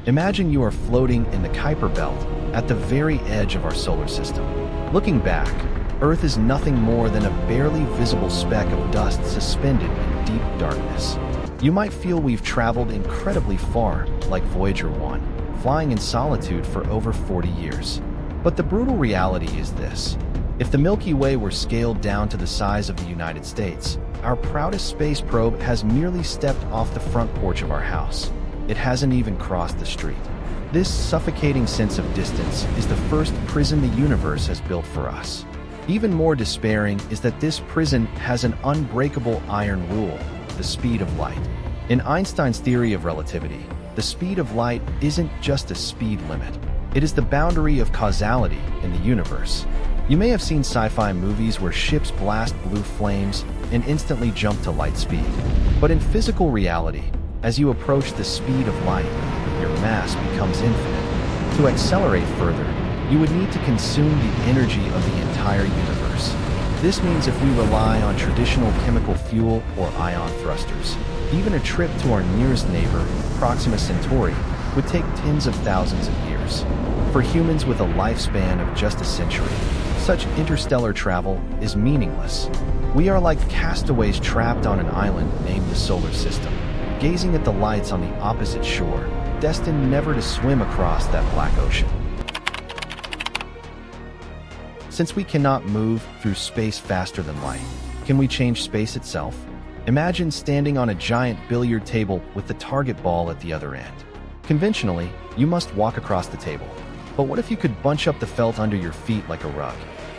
Imagine you are floating in the Kuiper Belt at the very edge of our solar system. Looking back, Earth is nothing more than a barely visible speck of dust suspended in deep darkness. You might feel we've traveled incredibly far, like Voyager 1, flying in solitude for over 40 years. But the brutal reality is this. If the Milky Way were scaled down to the size of the United States, our proudest space probe has merely stepped off the front porch of our house. It hasn't even crossed the street. This suffocating sense of distance is the first prison the universe has built for us. Even more despairing is that this prison has an unbreakable iron rule: the speed of light. In Einstein's theory of relativity, the speed of light isn't just a speed limit. It is the boundary of causality in the universe. You may have seen sci-fi movies where ships blast blue flames and instantly jump to light speed. But in physical reality, as you approach the speed of light, your mass becomes infinite. To accelerate further, you would need to consume the energy of the entire universe. This means if we rely on traditional chemical fuel or ion thrusters, even a trip to our nearest neighbor, Proxima Centauri, would take tens of thousands of years. For humans with a lifespan of just a century, such interstellar travel is meaningless. We are like castaways trapped on an island named the Solar System, gazing at the lights on the opposite shore, destined never to swim across that black ocean. Since we cannot move through space faster than light, can we change space itself? Imagine standing on a giant billiard table with the target ball at the other end. Conventionally, you must walk across the table. But what if you could bunch up the felt under your feet like a rug?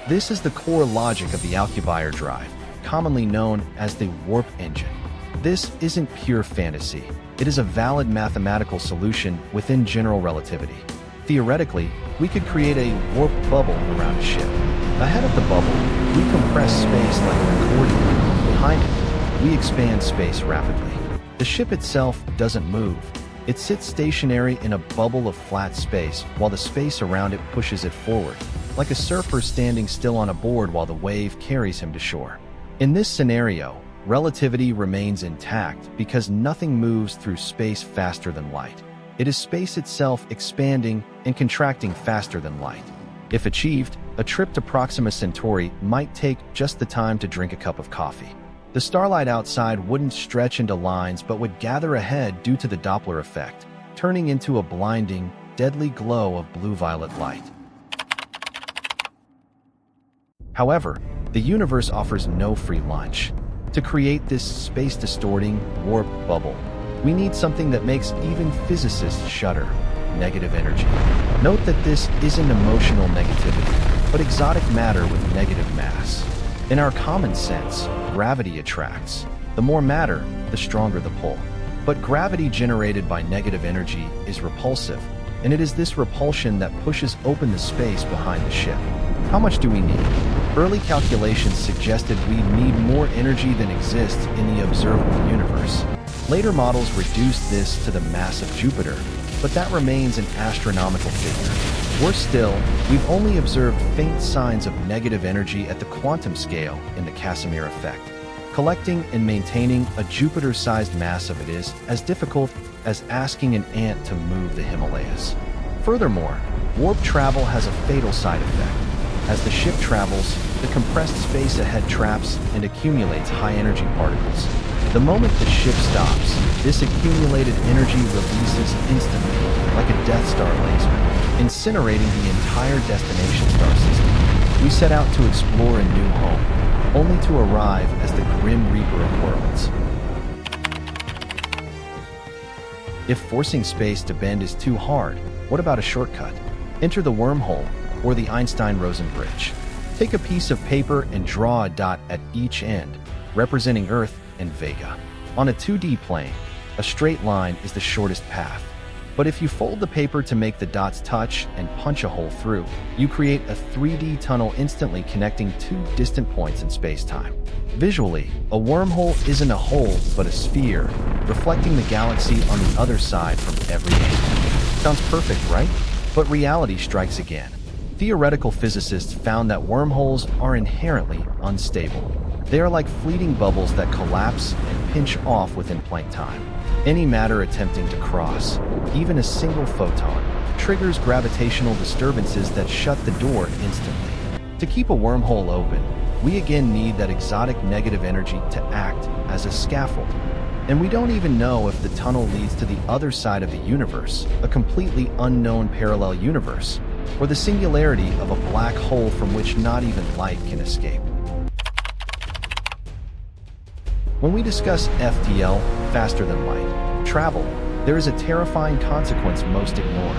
This is the core logic of the Alcubierre drive, commonly known as the warp engine. This isn't pure fantasy. It is a valid mathematical solution within general relativity. Theoretically, we could create a warp bubble around a ship. Ahead of the bubble, we compress space like an accordion. Behind it, we expand space rapidly. The ship itself doesn't move. It sits stationary in a bubble of flat space while the space around it pushes it forward, like a surfer standing still on a board while the wave carries him to shore. In this scenario, relativity remains intact because nothing moves through space faster than light. It is space itself expanding and contracting faster than light. If achieved, a trip to Proxima Centauri might take just the time to drink a cup of coffee. The starlight outside wouldn't stretch into lines but would gather ahead due to the Doppler effect, turning into a blinding, deadly glow of blue-violet light. However, the universe offers no free lunch. To create this space-distorting, warp bubble, we need something that makes even physicists shudder: negative energy. Note that this isn't emotional negativity, but exotic matter with negative mass. In our common sense, gravity attracts. The more matter, the stronger the pull. But gravity generated by negative energy is repulsive, and it is this repulsion that pushes open the space behind the ship. How much do we need? Early calculations suggested we need more energy than exists in the observable universe. Later models reduced this to the mass of Jupiter, but that remains an astronomical figure. Worse still, we've only observed faint signs of negative energy at the quantum scale in the Casimir effect. Collecting and maintaining a Jupiter-sized mass of it is as difficult as asking an ant to move the Himalayas. Furthermore, warp travel has a fatal side effect. As the ship travels, the compressed space ahead traps and accumulates high-energy particles. The moment the ship stops, this accumulated energy releases instantly, like a Death Star laser, incinerating the entire destination star system. We set out to explore a new home, only to arrive as the Grim Reaper of worlds. If forcing space to bend is too hard, what about a shortcut? Enter the wormhole, or the Einstein-Rosen bridge. Take a piece of paper and draw a dot at each end, representing Earth and Vega. On a 2D plane, a straight line is the shortest path. But if you fold the paper to make the dots touch and punch a hole through, you create a 3D tunnel instantly connecting two distant points in space-time. Visually, a wormhole isn't a hole but a sphere, reflecting the galaxy on the other side from every angle. Sounds perfect, right? But reality strikes again. Theoretical physicists found that wormholes are inherently unstable. They are like fleeting bubbles that collapse and pinch off within Planck time. Any matter attempting to cross, even a single photon, triggers gravitational disturbances that shut the door instantly. To keep a wormhole open, we again need that exotic negative energy to act as a scaffold. And we don't even know if the tunnel leads to the other side of the universe, a completely unknown parallel universe, or the singularity of a black hole from which not even light can escape. When we discuss FTL, faster than light, travel, there is a terrifying consequence most ignored.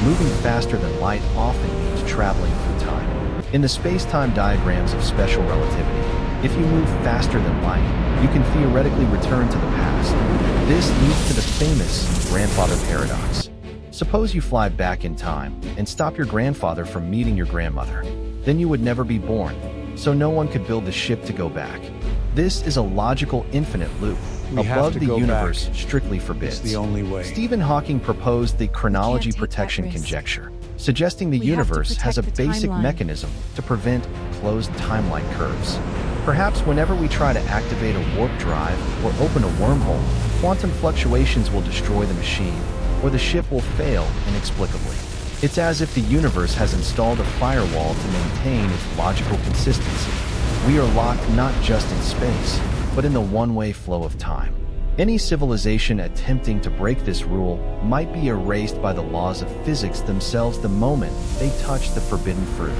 Moving faster than light often means traveling through time. In the space-time diagrams of special relativity, if you move faster than light, you can theoretically return to the past. This leads to the famous grandfather paradox. Suppose you fly back in time and stop your grandfather from meeting your grandmother. Then you would never be born, so no one could build the ship to go back. This is a logical infinite loop. Above the universe strictly forbids. It's the only way. Stephen Hawking proposed the chronology protection conjecture, suggesting the universe has a basic mechanism to prevent closed timeline curves. Perhaps whenever we try to activate a warp drive or open a wormhole, quantum fluctuations will destroy the machine, or the ship will fail inexplicably. It's as if the universe has installed a firewall to maintain its logical consistency. We are locked not just in space, but in the one-way flow of time. Any civilization attempting to break this rule might be erased by the laws of physics themselves the moment they touch the forbidden fruit.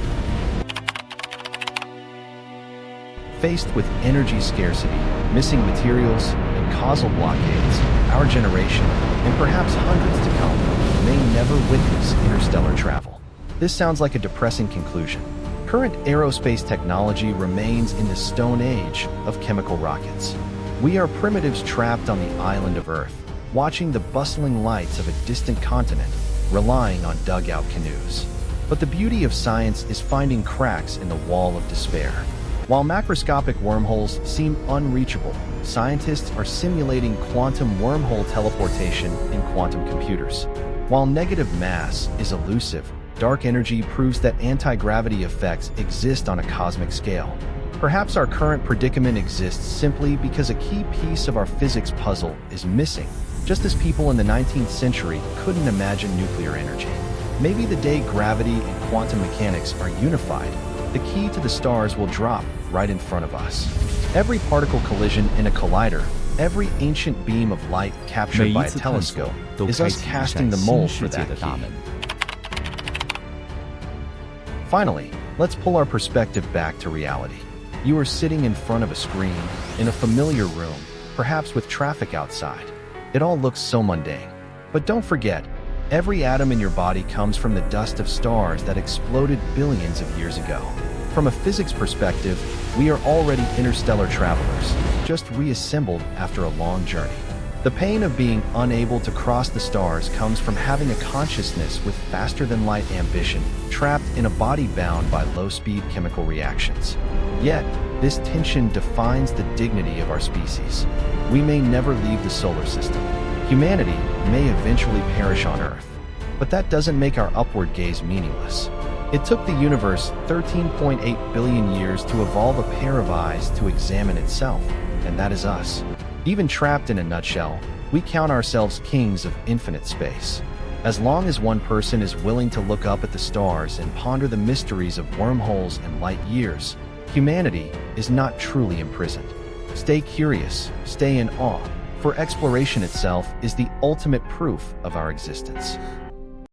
Faced with energy scarcity, missing materials, and causal blockades, our generation, and perhaps hundreds to come, may never witness interstellar travel. This sounds like a depressing conclusion. Current aerospace technology remains in the Stone Age of chemical rockets. We are primitives trapped on the island of Earth, watching the bustling lights of a distant continent, relying on dugout canoes. But the beauty of science is finding cracks in the wall of despair. While macroscopic wormholes seem unreachable, scientists are simulating quantum wormhole teleportation in quantum computers. While negative mass is elusive, dark energy proves that anti-gravity effects exist on a cosmic scale. Perhaps our current predicament exists simply because a key piece of our physics puzzle is missing, just as people in the 19th century couldn't imagine nuclear energy. Maybe the day gravity and quantum mechanics are unified, the key to the stars will drop right in front of us. Every particle collision in a collider, every ancient beam of light captured by a telescope, is us casting the mold for that key. Finally, let's pull our perspective back to reality. You are sitting in front of a screen, in a familiar room, perhaps with traffic outside. It all looks so mundane. But don't forget, every atom in your body comes from the dust of stars that exploded billions of years ago. From a physics perspective, we are already interstellar travelers, just reassembled after a long journey. The pain of being unable to cross the stars comes from having a consciousness with faster-than-light ambition, trapped in a body bound by low-speed chemical reactions. Yet, this tension defines the dignity of our species. We may never leave the solar system. Humanity may eventually perish on Earth, but that doesn't make our upward gaze meaningless. It took the universe 13.8 billion years to evolve a pair of eyes to examine itself, and that is us. Even trapped in a nutshell, we count ourselves kings of infinite space. As long as one person is willing to look up at the stars and ponder the mysteries of wormholes and light years, humanity is not truly imprisoned. Stay curious, stay in awe, for exploration itself is the ultimate proof of our existence.